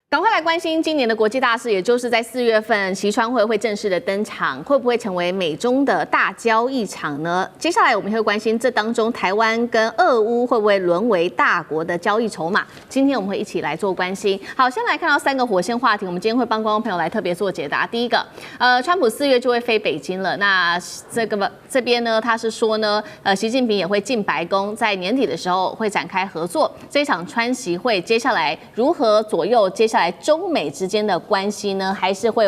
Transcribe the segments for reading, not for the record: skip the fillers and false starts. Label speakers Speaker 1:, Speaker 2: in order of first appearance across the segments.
Speaker 1: 赶快来关心今年的国际大事，也就是在4月份，习川会正式的登场，会不会成为美中的大交易场呢？接下来我们会关心这当中台湾跟俄乌会不会沦为大国的交易筹码？今天我们会一起来做关心。好，先来看到3个火线话题，我们今天会帮观众朋友来特别做解答。第一个，川普4月就会飞北京了，那这边呢，他是说呢，习近平也会进白宫，在年底的时候会展开合作。这场川习会接下来如何左右接下来中美之间的关系呢？还是会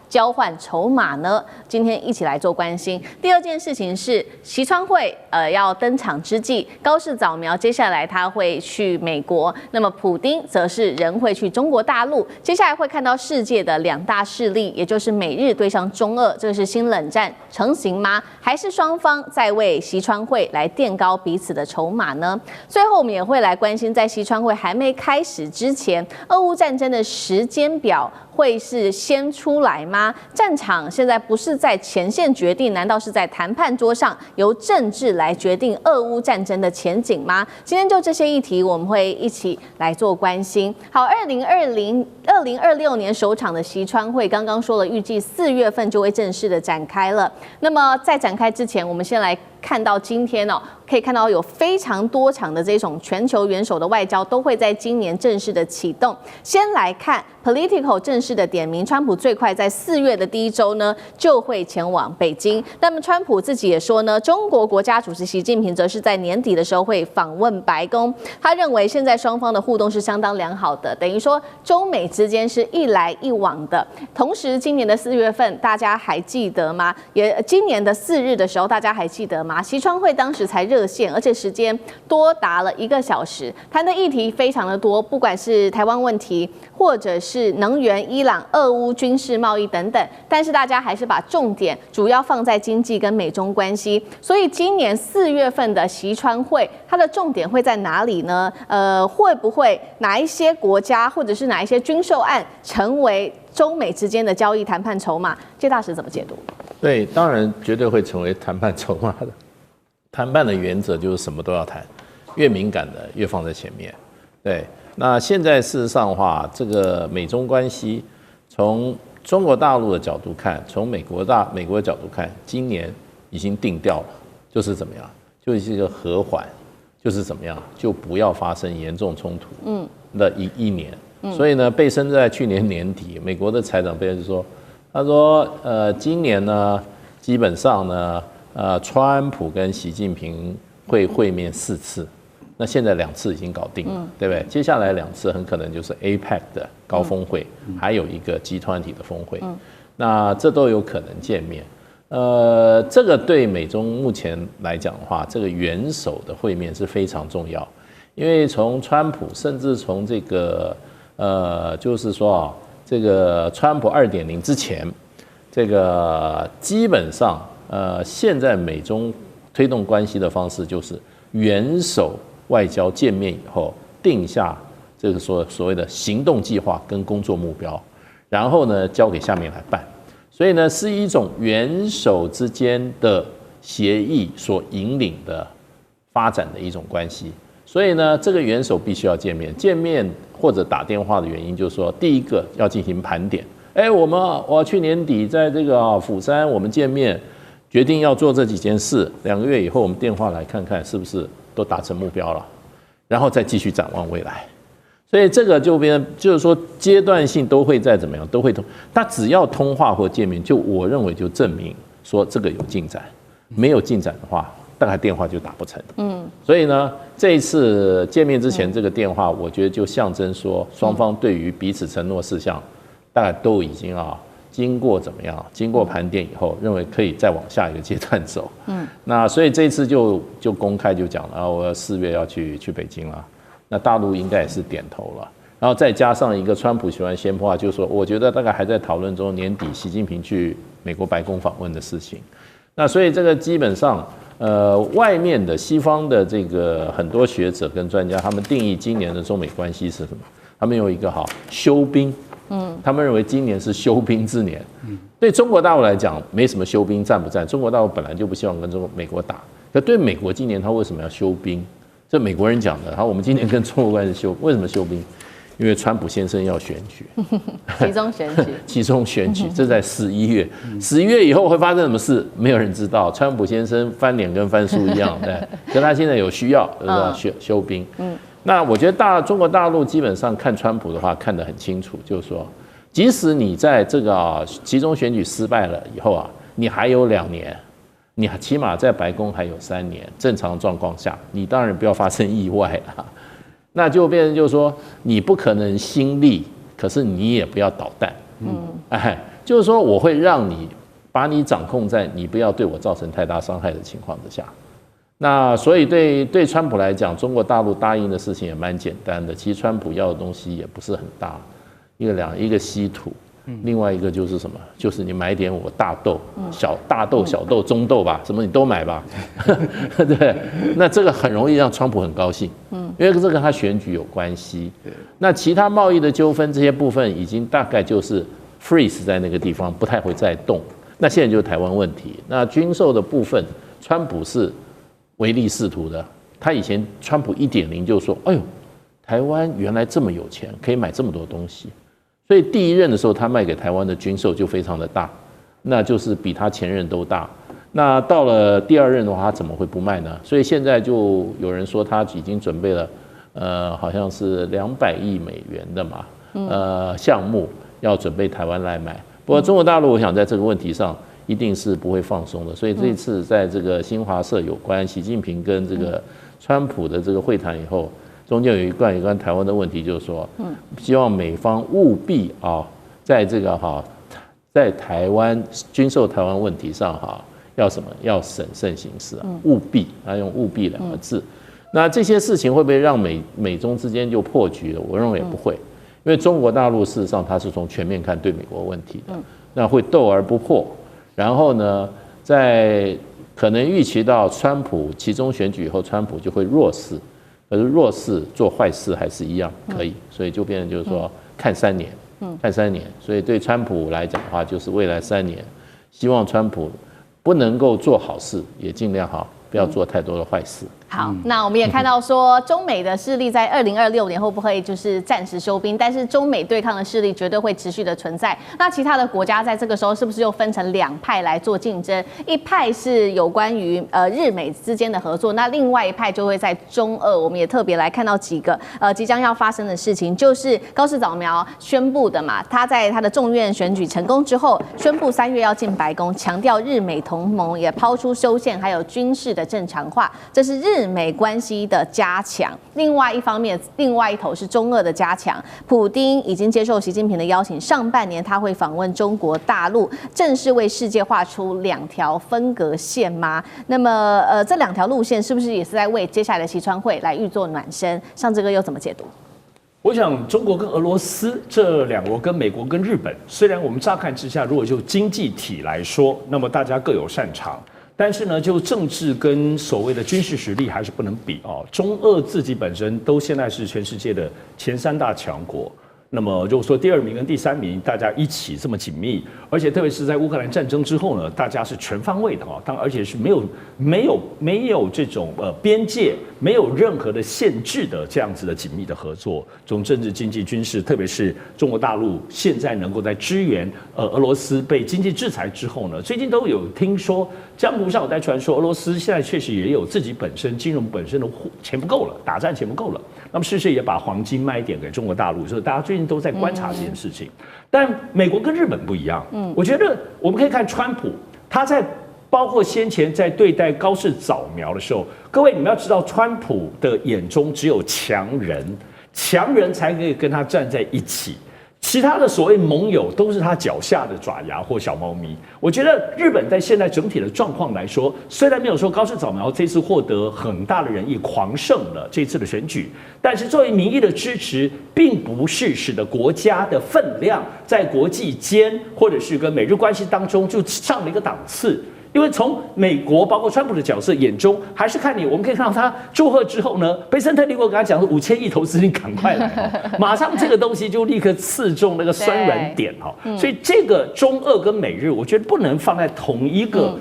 Speaker 1: 交换筹码呢？今天一起来做关心。第二件事情是，习川会要登场之际，高市早苗接下来他会去美国，那么普丁则是人会去中国大陆。接下来会看到世界的2大势力，也就是美日对上中俄，这个是新冷战成型吗？还是双方在为习川会来垫高彼此的筹码呢？最后我们也会来关心，在习川会还没开始之前，俄乌战争的时间表会是先出来吗？战场现在不是在前线决定，难道是在谈判桌上由政治来决定俄乌战争的前景吗？今天就这些议题，我们会一起来做关心。好，2026年首场的习川会刚刚说了，预计4月份就会正式的展开了。那么在展开之前，我们先来看到今天可以看到有非常多场的这种全球元首的外交都会在今年正式的启动。先来看 Politico 正式的点名，川普最快在4月的第1周呢就会前往北京。那么川普自己也说呢，中国国家主席习近平则是在年底的时候会访问白宫。他认为现在双方的互动是相当良好的，等于说中美之间是一来一往的。同时，今年的4月份大家还记得吗？今年的4日的时候大家还记得吗？习川会当时才热线，而且时间多达了1个小时，谈的议题非常的多，不管是台湾问题，或者是能源、伊朗、俄乌、军事贸易等等，但是大家还是把重点主要放在经济跟美中关系。所以今年4月份的习川会，它的重点会在哪里呢？会不会哪一些国家或者是哪一些军售案成为中美之间的交易谈判筹码？介大使怎么解读？
Speaker 2: 对，当然绝对会成为谈判筹码的。谈判的原则就是什么都要谈，越敏感的越放在前面。对，那现在事实上的话，这个美中关系从中国大陆的角度看，从美国的角度看，今年已经定调了，就是怎么样，就是一个和缓，就是怎么样，就不要发生严重冲突的一年。所以呢，贝森在去年年底，美国的财长贝森说，他说，今年呢，基本上呢。川普跟习近平会会面4次，那现在2次已经搞定了，对不对？接下来2次很可能就是 APEC 的高峰会，还有一个集团体的峰会，那这都有可能见面。这个对美中目前来讲的话，这个元首的会面是非常重要，因为从川普，甚至从这个就是说这个川普2.0之前，这个基本上。现在美中推动关系的方式就是元首外交见面以后，定下这个所谓的行动计划跟工作目标，然后呢交给下面来办。所以呢是一种元首之间的协议所引领的发展的一种关系。所以呢这个元首必须要见面或者打电话的原因就是说，第一个要进行盘点。我去年底在这个釜山我们见面。决定要做这几件事，2个月以后我们电话来看看是不是都达成目标了，然后再继续展望未来。所以这个就是说阶段性都会再怎么样都会通，他只要通话或见面，我认为就证明说这个有进展，没有进展的话，大概电话就打不成。所以呢，这一次见面之前这个电话，我觉得就象征说双方对于彼此承诺事项，大概都已经经过怎么样？经过盘点以后，认为可以再往下一个阶段走。那所以这次就公开就讲了，我4月要去北京了。那大陆应该也是点头了。然后再加上一个川普喜欢先破话，就是说，我觉得大概还在讨论中，年底习近平去美国白宫访问的事情。那所以这个基本上，外面的西方的这个很多学者跟专家，他们定义今年的中美关系是什么？他们有一个休兵。他们认为今年是休兵之年。对中国大陆来讲，没什么休兵战不战，中国大陆本来就不希望跟美国打。可对美国今年他为什么要休兵？这美国人讲的。然后我们今年跟中国关系为什么休兵？因为川普先生要选举，
Speaker 1: 其中选举，
Speaker 2: 这在11月，11月以后会发生什么事，没有人知道。川普先生翻脸跟翻书一样，对，可他现在有需要，对吧？休兵。那我觉得中国大陆基本上看川普的话看得很清楚，就是说，即使你在这个其中选举失败了以后啊，你还有2年。你起码在白宫还有3年，正常状况下，你当然不要发生意外了，那就变成就是说，你不可能心力，可是你也不要捣蛋，就是说我会让你把你掌控在你不要对我造成太大伤害的情况之下。那所以对川普来讲，中国大陆答应的事情也蛮简单的，其实川普要的东西也不是很大，一个稀土。另外一个就是什么？就是你买点我大豆、大豆、小豆、中豆吧，什么你都买吧，对。那这个很容易让川普很高兴，因为这跟他选举有关系。那其他贸易的纠纷这些部分已经大概就是 freeze 在那个地方，不太会再动。那现在就是台湾问题。那军售的部分，川普是唯利是图的。他以前川普1.0就说：“哎呦，台湾原来这么有钱，可以买这么多东西。”所以第1任的时候，他卖给台湾的军售就非常的大，那就是比他前任都大。那到了第2任的话，他怎么会不卖呢？所以现在就有人说他已经准备了，好像是200亿美元的嘛，项目要准备台湾来买。不过中国大陆，我想在这个问题上一定是不会放松的。所以这一次在这个新华社有关习近平跟这个川普的这个会谈以后。中间有一关台湾的问题，就是说，希望美方务必在这个在台湾军售台湾问题上要什么？要审慎行事务必，他用务必2个字。那这些事情会不会让美中之间就破局了？我认为也不会，因为中国大陆事实上它是从全面看对美国问题的，那会斗而不破。然后呢，在可能预期到川普其中选举以后，川普就会弱势。可是弱势做坏事还是一样可以，所以就变成就是说看3年，看3年。所以对川普来讲的话，就是未来3年，希望川普不能够做好事，也尽量不要做太多的坏事。
Speaker 1: 好，那我们也看到说，中美的势力在2026年会不会就是暂时休兵？但是中美对抗的势力绝对会持续的存在。那其他的国家在这个时候是不是又分成2派来做竞争？一派是有关于日美之间的合作，那另外一派就会在中俄。我们也特别来看到几个即将要发生的事情，就是高市早苗宣布的嘛，他在他的众院选举成功之后，宣布3月要进白宫，强调日美同盟，也抛出修宪还有军事的正常化，这是日美关系的加强。另外一方面，另外一头是中俄的加强。普丁已经接受习近平的邀请，上半年他会访问中国大陆，正式为世界画出2条分隔线吗？那么这2条路线是不是也是在为接下来的习川会来预做暖身？上这个又怎么解读？
Speaker 3: 我想，中国跟俄罗斯这2国跟美国跟日本，虽然我们乍看之下，如果就经济体来说，那么大家各有擅长。但是呢，就政治跟所谓的军事实力还是不能比中俄自己本身都现在是全世界的前3大强国。那么如果说第2名跟第3名大家一起这么紧密，而且特别是在乌克兰战争之后呢，大家是全方位的而且是没有这种边界，没有任何的限制的这样子的紧密的合作，从政治、经济、军事，特别是中国大陆现在能够在支援俄罗斯被经济制裁之后呢，最近都有听说江湖上有在传说，俄罗斯现在确实也有自己本身金融本身的钱不够了，打战钱不够了。那么是不是也把黄金卖一点给中国大陆？所以大家最近都在观察这件事情。但美国跟日本不一样，我觉得我们可以看川普，他在包括先前在对待高市早苗的时候，各位你们要知道，川普的眼中只有强人才可以跟他站在一起。其他的所谓盟友都是他脚下的爪牙或小猫咪。我觉得日本在现在整体的状况来说，虽然没有说高市早苗这次获得很大的人意狂胜了这次的选举，但是作为民意的支持，并不是使得国家的分量在国际间或者是跟美日关系当中就上了一个档次。因为从美国包括川普的角色眼中，还是看你，我们可以看到他祝贺之后呢，贝森特利果跟他讲说5000亿投资，你赶快来马上这个东西就立刻刺中那个酸软点所以这个中俄跟美日，我觉得不能放在同一个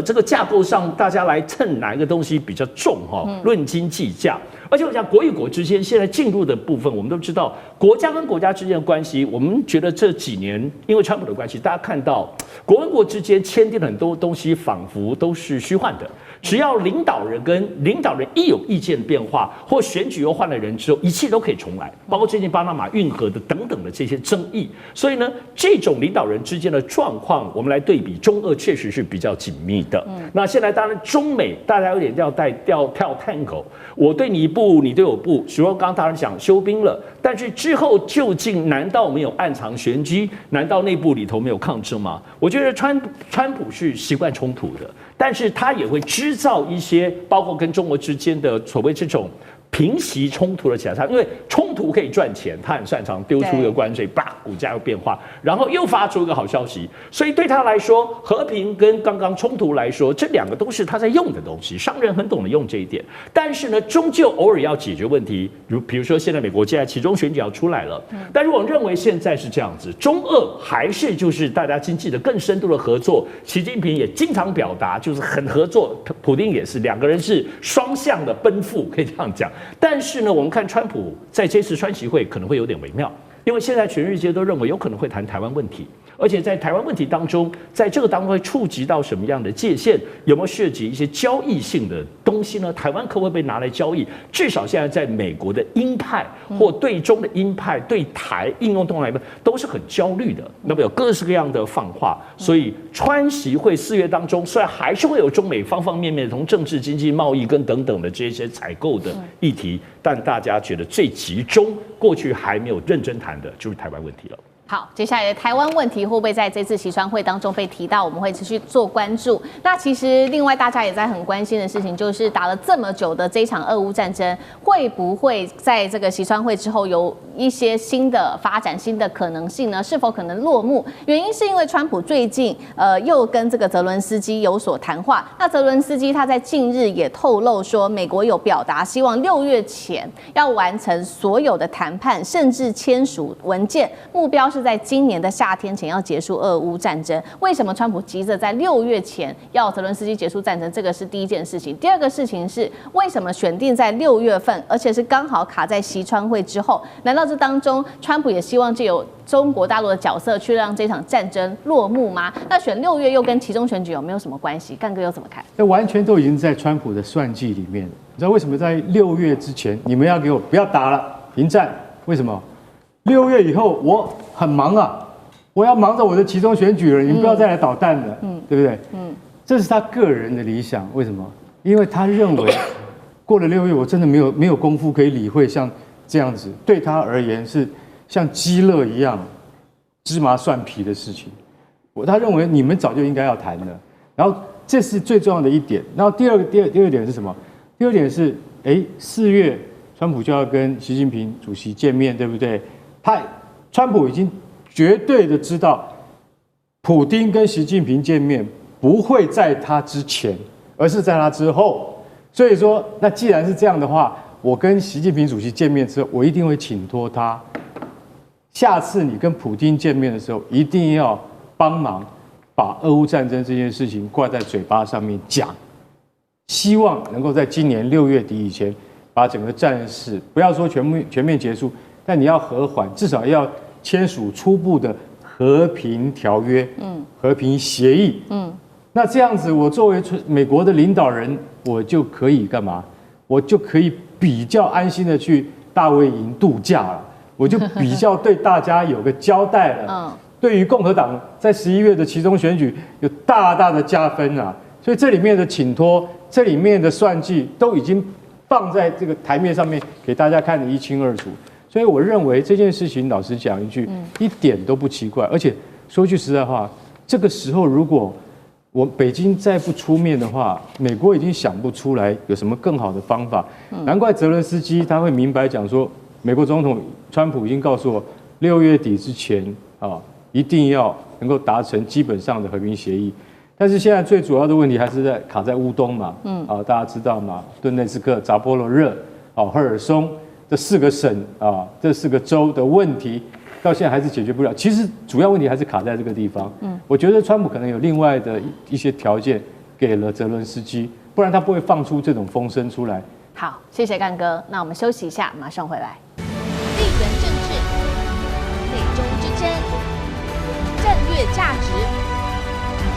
Speaker 3: 这个架构上，大家来称哪一个东西比较重论斤计价。而且我讲国与国之间现在进入的部分，我们都知道国家跟国家之间的关系，我们觉得这几年因为川普的关系，大家看到国跟国之间签订了很多东西，仿佛都是虚幻的。只要领导人跟领导人一有意见变化，或选举又换了人之后，一切都可以重来，包括最近巴拿马运河的等等的这些争议。所以呢，这种领导人之间的状况，我们来对比中俄确实是比较紧密的。那现在当然中美大家有点跳tango，我对你一步，你对我步。许光刚当然讲休兵了，但是之后究竟难道没有暗藏玄机？难道内部里头没有抗争吗？我觉得川普是习惯冲突的。但是他也会制造一些，包括跟中国之间的所谓这种平息冲突的起来，因为冲突可以赚钱，他很擅长丢出一个关税，叭，股价又变化，然后又发出一个好消息，所以对他来说，和平跟刚刚冲突来说，这两个都是他在用的东西，商人很懂得用这一点。但是呢，终究偶尔要解决问题，比如说现在美国现在期中选举要出来了，但如果认为现在是这样子，中俄还是就是大家经济的更深度的合作，习近平也经常表达就是很合作，普丁也是，两个人是双向的奔赴，可以这样讲。但是呢，我们看川普在这次川习会可能会有点微妙，因为现在全世界都认为有可能会谈台湾问题，而且在台湾问题当中，在这个当中会触及到什么样的界限？有没有涉及一些交易性的东西呢？台湾可不可以被拿来交易？至少现在在美国的鹰派或对中的鹰派对台应用动来都是很焦虑的，那么有各式各样的放话。所以川习会4月当中，虽然还是会有中美方方面面从政治、经济、贸易跟等等的这些采购的议题，但大家觉得最集中，过去还没有认真谈的就是台湾问题了。
Speaker 1: 好，接下来的台湾问题会不会在这次习川会当中被提到？我们会持续做关注。那其实另外大家也在很关心的事情，就是打了这么久的这一场俄乌战争，会不会在这个习川会之后有一些新的发展、新的可能性呢？是否可能落幕？原因是因为川普最近又跟这个泽伦斯基有所谈话。那泽伦斯基他在近日也透露说，美国有表达希望6月前要完成所有的谈判，甚至签署文件，目标是在今年的夏天前要结束俄乌战争。为什么川普急着在6月前要泽伦斯基结束战争？这个是第一件事情。第二个事情是，为什么选定在6月份，而且是刚好卡在习川会之后？难道这当中川普也希望借由中国大陆的角色去让这场战争落幕吗？那选6月又跟期中选举有没有什么关系？干哥又怎么看？
Speaker 4: 这完全都已经在川普的算计里面。你知道为什么在6月之前你们要给我不要打了，停战？为什么？6月以后我很忙啊，我要忙着我的期中选举了，你们不要再来捣蛋了，对不对？这是他个人的理想。为什么？因为他认为过了6月，我真的没有功夫可以理会像这样子对他而言是像鸡肋一样芝麻蒜皮的事情。他认为你们早就应该要谈的。然后这是最重要的一点。然后第二点是什么？第二点是，4月川普就要跟习近平主席见面，对不对？川普已经绝对的知道，普丁跟习近平见面不会在他之前，而是在他之后。所以说，那既然是这样的话，我跟习近平主席见面之后，我一定会请托他，下次你跟普丁见面的时候，一定要帮忙把俄乌战争这件事情挂在嘴巴上面讲，希望能够在今年6月底以前，把整个战事不要说全面结束，但你要和缓，至少要签署初步的和平条约，和平协议，那这样子，我作为美国的领导人，我就可以干嘛？我就可以比较安心的去大卫营度假了，我就比较对大家有个交代了。对于共和党在11月的期中选举有大大的加分啊！所以这里面的请托，这里面的算计，都已经放在这个台面上面给大家看得一清二楚。所以我认为这件事情，老实讲一句，一点都不奇怪。而且说句实在话，这个时候如果北京再不出面的话，美国已经想不出来有什么更好的方法。难怪泽伦斯基他会明白讲说，美国总统川普已经告诉我，6月底之前一定要能够达成基本上的和平协议。但是现在最主要的问题还是卡在乌东嘛，大家知道嘛，顿内茨克、扎波罗热、赫尔松这4个省这4个州的问题，到现在还是解决不了。其实主要问题还是卡在这个地方。我觉得川普可能有另外的一些条件给了泽伦斯基，不然他不会放出这种风声出来，
Speaker 1: 好，谢谢干哥。那我们休息一下，马上回来。
Speaker 5: 地缘政治、美中之争、战略价值、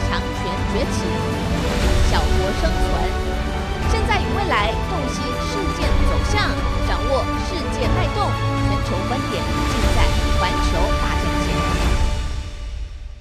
Speaker 5: 强权崛起、小国生存。